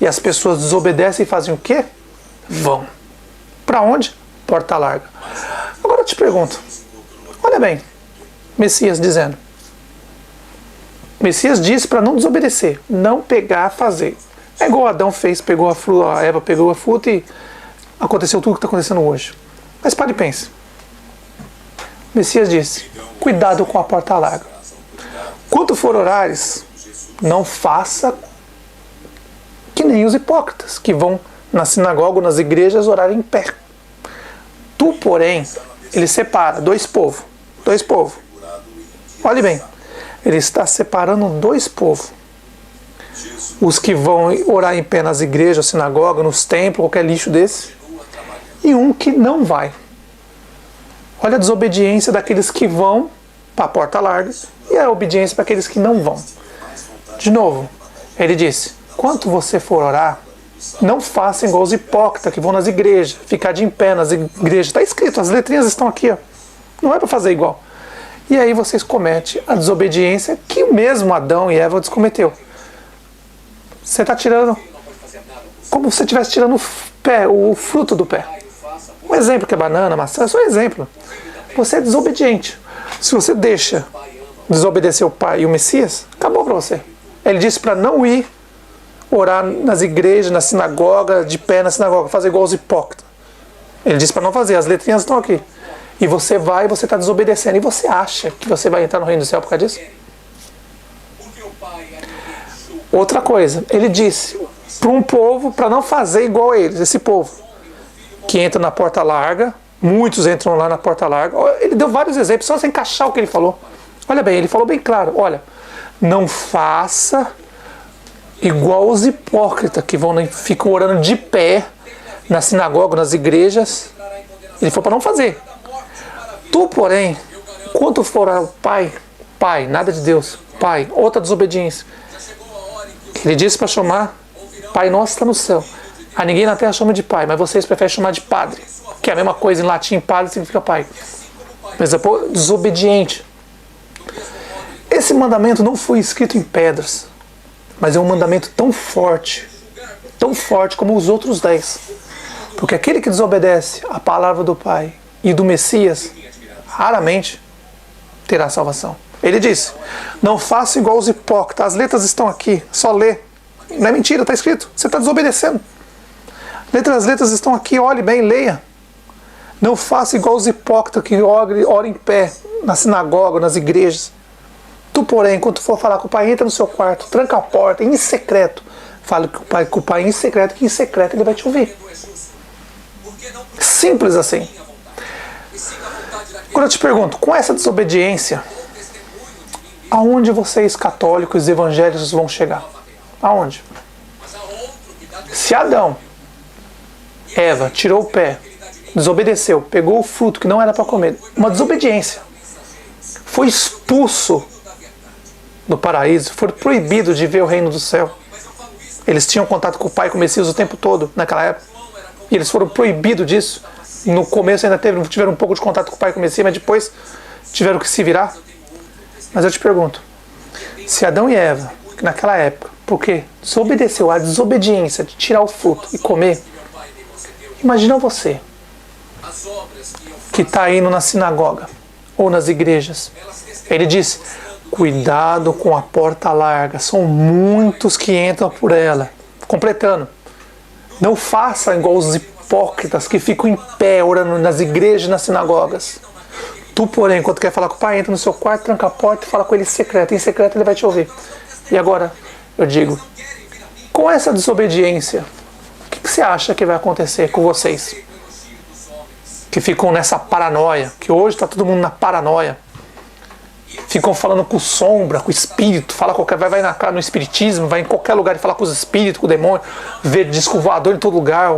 E as pessoas desobedecem e fazem o quê? Vão. Para onde? Porta larga. Agora eu te pergunto, olha bem, Messias dizendo. Messias disse para não desobedecer, não pegar, fazer. É igual Adão fez, pegou a fruta, a Eva pegou a fruta e aconteceu tudo o que está acontecendo hoje. Mas pare e pense. Messias disse, cuidado com a porta larga. Quando for orares, não faça que nem os hipócritas, que vão na sinagoga ou nas igrejas orar em pé. Tu, porém, ele separa dois povos. Dois povos. Olhe bem, ele está separando dois povos. Os que vão orar em pé nas igrejas, sinagoga, nos templos, qualquer lixo desse. E um que não vai. Olha a desobediência daqueles que vão para a porta larga e a obediência para aqueles que não vão. De novo, ele disse, quando você for orar, não faça igual os hipócritas que vão nas igrejas, ficar de em pé nas igrejas. Está escrito, as letrinhas estão aqui. Ó. Não é para fazer igual. E aí vocês cometem a desobediência que mesmo Adão e Eva cometeu. Você está tirando, como se você estivesse tirando o fruto do pé. Um exemplo que é banana, maçã, é só um exemplo. Você é desobediente. Se você deixa desobedecer o Pai e o Messias, acabou para você. Ele disse para não ir orar nas igrejas, na sinagoga, de pé na sinagoga, fazer igual os hipócritas. Ele disse para não fazer, as letrinhas estão aqui. E você vai e você está desobedecendo. E você acha que você vai entrar no reino do céu por causa disso? Outra coisa, ele disse para um povo para não fazer igual a eles, esse povo que entra na porta larga, muitos entram lá na porta larga. Ele deu vários exemplos, só você encaixar o que ele falou. Olha bem, ele falou bem claro, olha, não faça igual os hipócritas que ficam orando de pé na sinagoga, nas igrejas. Ele falou para não fazer. Tu, porém, quando for ao Pai, nada de Deus, Pai, outra desobediência. Ele disse para chamar Pai Nosso está no céu. A ninguém na terra chama de Pai, mas vocês preferem chamar de Padre, que é a mesma coisa em latim, Padre significa Pai. Mas é desobediente. Esse mandamento não foi escrito em pedras, mas é um mandamento tão forte como os outros 10. Porque aquele que desobedece a palavra do Pai e do Messias, raramente terá salvação. Ele disse, não faça igual os hipócritas, as letras estão aqui, só lê. Não é mentira, está escrito, você está desobedecendo. As letras estão aqui, olhe bem, leia. Não faça igual os hipócritas que oram em pé, na sinagoga, nas igrejas. Tu, porém, quando tu for falar com o Pai, entra no seu quarto, tranca a porta, em secreto. Fala com o Pai em secreto, que em secreto ele vai te ouvir. Simples assim. Agora eu te pergunto, com essa desobediência, aonde vocês católicos e evangélicos vão chegar? Aonde? Se Adão, Eva, tirou o pé, desobedeceu, pegou o fruto que não era para comer, uma desobediência, foi expulso do paraíso, foi proibido de ver o reino do céu. Eles tinham contato com o Pai e com o Messias o tempo todo, naquela época, e eles foram proibidos disso. No começo ainda tiveram um pouco de contato com o Pai e com o Messias, mas depois tiveram que se virar. Mas eu te pergunto, se Adão e Eva, naquela época, porque desobedeceu a desobediência de tirar o fruto e comer, imagina você que está indo na sinagoga ou nas igrejas. Ele diz, cuidado com a porta larga, são muitos que entram por ela. Completando, não faça igual os hipócritas que ficam em pé orando nas igrejas e nas sinagogas. Tu, porém, quando quer falar com o Pai, entra no seu quarto, tranca a porta e fala com ele em secreto. Em secreto ele vai te ouvir. E agora, eu digo, com essa desobediência, o que você acha que vai acontecer com vocês? Que ficam nessa paranoia, que hoje está todo mundo na paranoia. Ficam falando com sombra, com espírito, vai no espiritismo, vai em qualquer lugar e fala com os espíritos, com o demônio, vê disco voador em todo lugar,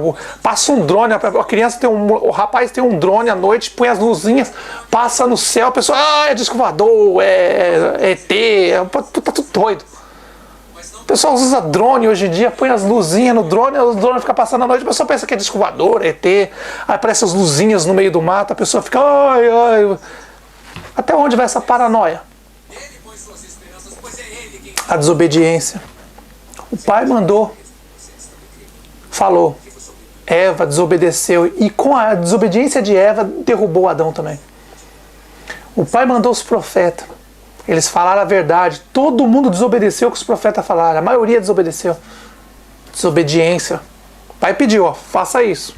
passa um drone, o rapaz tem um drone à noite, põe as luzinhas, passa no céu, a pessoa, é disco voador, é ET, tá tudo doido. O pessoal usa drone hoje em dia, põe as luzinhas no drone, o drone fica passando a noite, a pessoa pensa que é disco voador, ET, aí aparece as luzinhas no meio do mato, a pessoa fica, ai. Até onde vai essa paranoia? A desobediência. O Pai mandou falou. Eva desobedeceu e com a desobediência de Eva derrubou Adão também. O Pai mandou os profetas. Eles falaram a verdade. Todo mundo desobedeceu o que os profetas falaram. A maioria desobedeceu. Desobediência. O Pai pediu, ó, faça isso.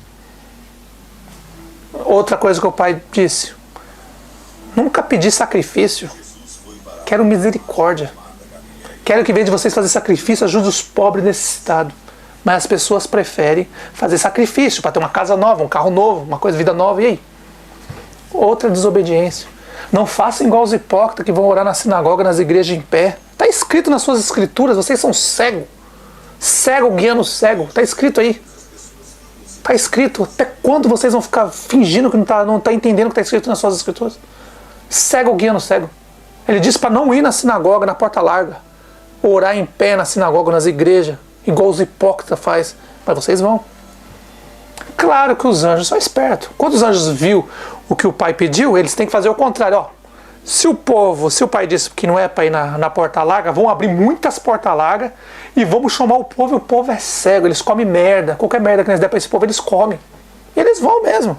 Outra coisa que o Pai disse. Nunca pedi sacrifício. Quero misericórdia. Quero que em vez de vocês fazer sacrifício, ajude os pobres necessitados. Mas as pessoas preferem fazer sacrifício para ter uma casa nova, um carro novo, uma coisa, vida nova. E aí? Outra desobediência. Não façam igual os hipócritas que vão orar na sinagoga, nas igrejas em pé. Está escrito nas suas escrituras, vocês são cegos. Cego guiando cego. Está escrito aí. Está escrito. Até quando vocês vão ficar fingindo que não tá entendendo o que está escrito nas suas escrituras? Cego guiando cego. Ele disse para não ir na sinagoga, na porta larga. Orar em pé na sinagoga, nas igrejas. Igual os hipócritas faz, mas vocês vão. Claro que os anjos são espertos. Quando os anjos viu o que o Pai pediu, eles têm que fazer o contrário. Ó, se o Pai disse que não é para ir na porta larga, vão abrir muitas portas largas e vamos chamar o povo, e o povo é cego, eles comem merda. Qualquer merda que eles der para esse povo, eles comem. E eles vão mesmo.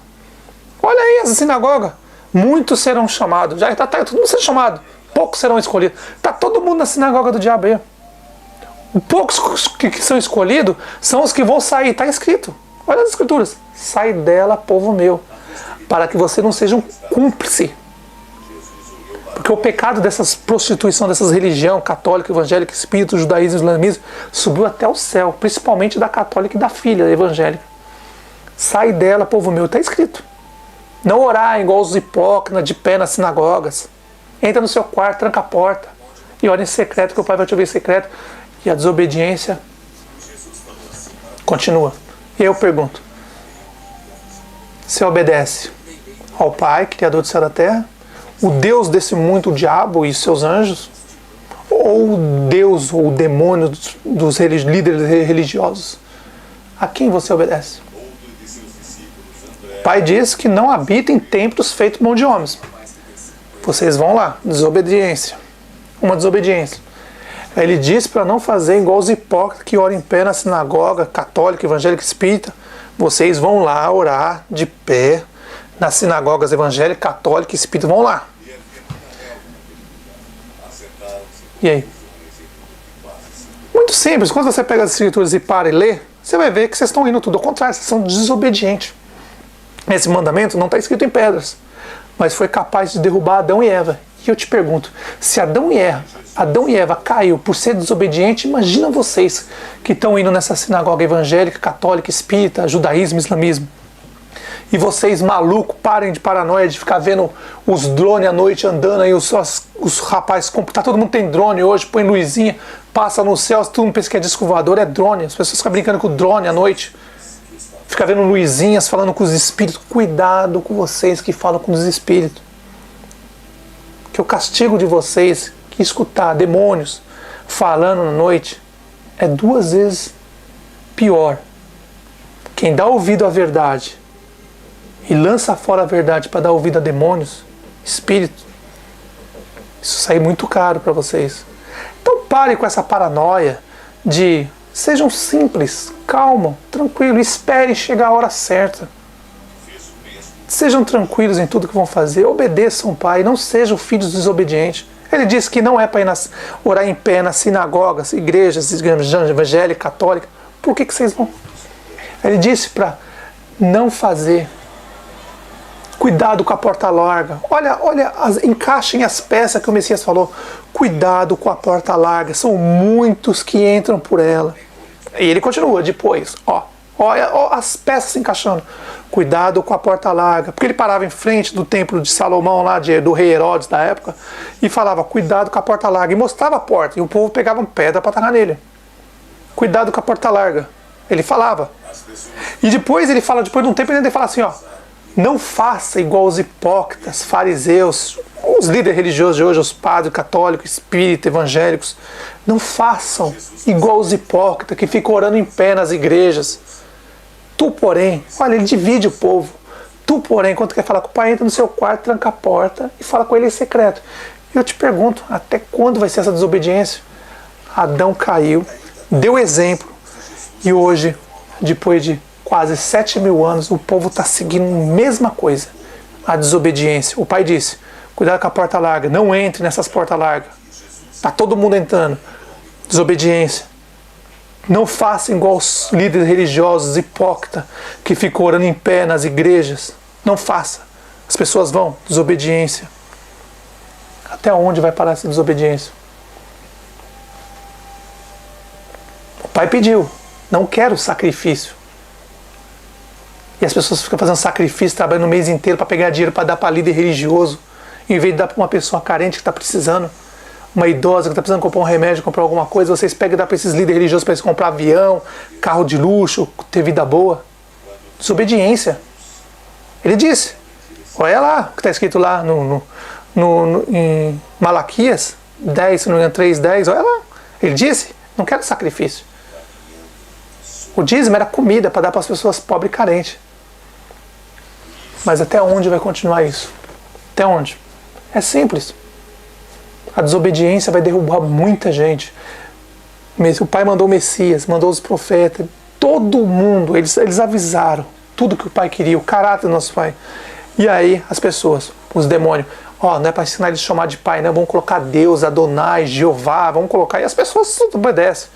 Olha aí essa sinagoga. Muitos serão chamados. Já tá todo mundo sendo chamado. Poucos serão escolhidos. Está todo mundo na sinagoga do diabo aí. Poucos que são escolhidos são os que vão sair, está escrito. Olha as escrituras. Sai dela, povo meu, para que você não seja um cúmplice. Porque o pecado dessas prostituição, dessas religião católica, evangélica, espírito, judaísmo, islamismo, subiu até o céu, principalmente da católica e da filha evangélica. Sai dela, povo meu, está escrito. Não orar igual os hipócritas de pé nas sinagogas. Entra no seu quarto, tranca a porta e ora em secreto, que o Pai vai te ouvir em secreto. E a desobediência continua. E eu pergunto, você obedece ao Pai, Criador do céu e da terra, o Deus desse mundo, o diabo e seus anjos, ou o Deus ou o demônio dos líderes religiosos? A quem você obedece? O Pai diz que não habita em templos feitos por mão de homens. Vocês vão lá, desobediência. Uma desobediência. Ele diz para não fazer igual os hipócritas que oram em pé na sinagoga católica, evangélica, espírita. Vocês vão lá orar de pé nas sinagogas evangélicas, católicas e espírita. Vão lá. E aí? Muito simples. Quando você pega as escrituras e para e lê, você vai ver que vocês estão indo tudo ao contrário. Vocês são desobedientes. Esse mandamento não está escrito em pedras, mas foi capaz de derrubar Adão e Eva. E eu te pergunto, se Adão e Eva caiu por ser desobediente, imagina vocês que estão indo nessa sinagoga evangélica, católica, espírita, judaísmo, islamismo. E vocês, malucos, parem de paranoia de ficar vendo os drones à noite andando aí, os rapazes, tá, todo mundo tem drone hoje, põe luzinha, passa no céu, todo mundo pensa que é disco voador, é drone. As pessoas ficam brincando com o drone à noite. Fica vendo luzinhas, falando com os espíritos. Cuidado com vocês que falam com os espíritos. Que o castigo de vocês que escutar demônios falando na noite é 2 vezes pior. Quem dá ouvido à verdade e lança fora a verdade para dar ouvido a demônios, espíritos, isso sai muito caro para vocês. Então pare com essa paranoia de sejam simples, calmos, tranquilos, esperem chegar a hora certa. Sejam tranquilos em tudo que vão fazer, obedeçam o Pai, não sejam filhos desobedientes. Ele disse que não é para ir orar em pé nas sinagogas, igrejas evangélicas, católicas. Por que vocês vão? Ele disse para não fazer. Cuidado com a porta larga. Olha, encaixem as peças que o Messias falou. Cuidado com a porta larga. São muitos que entram por ela. E ele continua depois. Olha as peças se encaixando. Cuidado com a porta larga. Porque ele parava em frente do templo de Salomão, lá do rei Herodes da época, e falava, cuidado com a porta larga. E mostrava a porta. E o povo pegava uma pedra para atacar nele. Cuidado com a porta larga. Ele falava. E depois ele fala, depois de um tempo, ele fala assim, não faça igual os hipócritas, fariseus, os líderes religiosos de hoje, os padres católicos, espíritas, evangélicos. Não façam igual os hipócritas que ficam orando em pé nas igrejas. Tu, porém, olha, ele divide o povo. Tu, porém, quando quer falar com o Pai, entra no seu quarto, tranca a porta e fala com ele em secreto. Eu te pergunto, até quando vai ser essa desobediência? Adão caiu, deu exemplo, e hoje depois de quase 7.000 anos, o povo está seguindo a mesma coisa, a desobediência. O pai disse, cuidado com a porta larga, não entre nessas portas largas. Está todo mundo entrando. Desobediência. Não faça igual os líderes religiosos hipócritas que ficam orando em pé nas igrejas. Não faça. As pessoas vão. Desobediência. Até onde vai parar essa desobediência? O pai pediu. Não quero sacrifício. E as pessoas ficam fazendo sacrifício, trabalhando o mês inteiro para pegar dinheiro para dar para líder religioso, em vez de dar para uma pessoa carente que está precisando. Uma idosa que está precisando comprar um remédio, comprar alguma coisa, vocês pegam e dão para esses líderes religiosos para eles comprar avião, carro de luxo, ter vida boa. Desobediência. Ele disse. Olha lá o que está escrito lá em Malaquias 10, se não me engano, 3:10. Olha lá. Ele disse, não quero sacrifício. O dízimo era comida para dar para as pessoas pobres e carentes. Mas até onde vai continuar isso? Até onde? É simples. A desobediência vai derrubar muita gente. O pai mandou o Messias, mandou os profetas, todo mundo, eles avisaram tudo que o pai queria, o caráter do nosso pai. E aí as pessoas, os demônios, não é para ensinar eles a chamar de pai, não, vamos colocar Deus, Adonai, Jeová, vamos colocar, e as pessoas obedecem.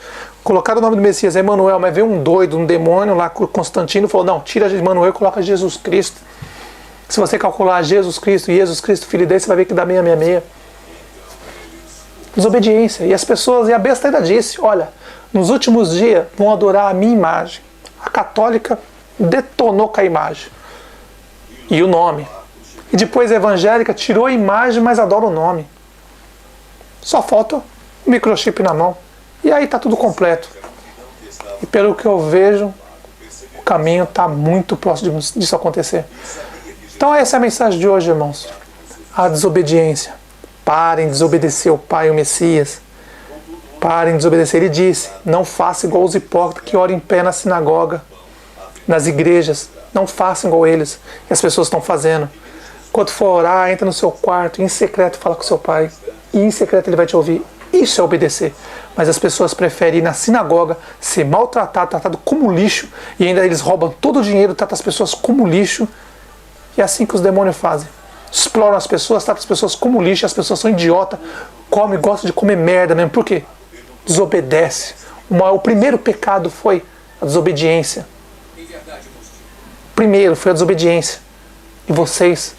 Colocaram o nome do Messias, Emanuel, mas veio um doido, um demônio lá, Constantino, falou, não, tira Emanuel e coloca Jesus Cristo. Se você calcular Jesus Cristo, filho dele, você vai ver que dá 666. Desobediência. E as pessoas, e a besta ainda disse, olha, nos últimos dias vão adorar a minha imagem. A católica detonou com a imagem. E o nome. E depois a evangélica tirou a imagem, mas adora o nome. Só falta o microchip na mão. E aí está tudo completo. E pelo que eu vejo, o caminho está muito próximo disso acontecer. Então essa é a mensagem de hoje, irmãos. A desobediência. Parem de desobedecer o Pai e o Messias. Parem de desobedecer. Ele disse, não faça igual os hipócritas que oram em pé na sinagoga, nas igrejas. Não faça igual eles. E as pessoas estão fazendo. Quando for orar, entra no seu quarto, em secreto fala com seu pai. E em secreto ele vai te ouvir. Isso é obedecer. Mas as pessoas preferem ir na sinagoga, ser maltratado, tratado como lixo, e ainda eles roubam todo o dinheiro, tratam as pessoas como lixo. E é assim que os demônios fazem. Exploram as pessoas, tratam as pessoas como lixo, as pessoas são idiotas, gostam de comer merda mesmo. Por quê? Desobedece. O primeiro pecado foi a desobediência. Primeiro foi a desobediência. E vocês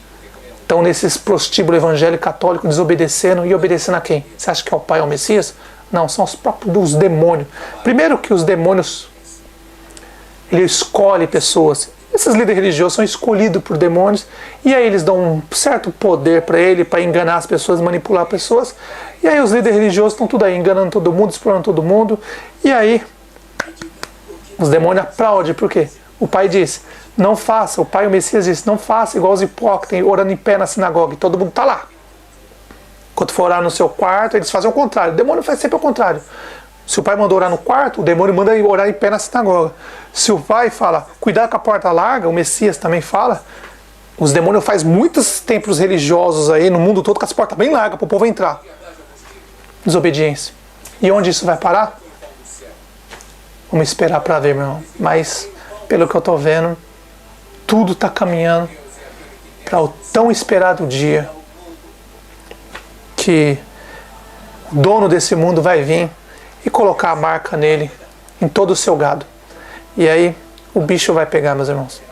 estão nesses prostíbulos evangélicos católicos desobedecendo e obedecendo a quem? Você acha que é o Pai ou o Messias? Não, são os próprios demônios. Primeiro que os demônios, ele escolhe pessoas. Esses líderes religiosos são escolhidos por demônios e aí eles dão um certo poder para ele, para enganar as pessoas, manipular pessoas. E aí os líderes religiosos estão tudo aí, enganando todo mundo, explorando todo mundo. E aí os demônios aplaudem, por quê? O pai disse, não faça, o pai, o Messias disse, não faça igual os hipócritas, orando em pé na sinagoga, e todo mundo está lá. Quando for orar no seu quarto, eles fazem o contrário. O demônio faz sempre o contrário. Se o pai mandou orar no quarto, o demônio manda orar em pé na sinagoga. Se o pai fala, cuidado com a porta larga, o Messias também fala, os demônios fazem muitos templos religiosos aí no mundo todo com as portas bem largas para o povo entrar. Desobediência. E onde isso vai parar? Vamos esperar para ver, meu irmão. Mas, pelo que eu estou vendo, tudo está caminhando para o tão esperado dia que o dono desse mundo vai vir e colocar a marca nele, em todo o seu gado. E aí o bicho vai pegar, meus irmãos.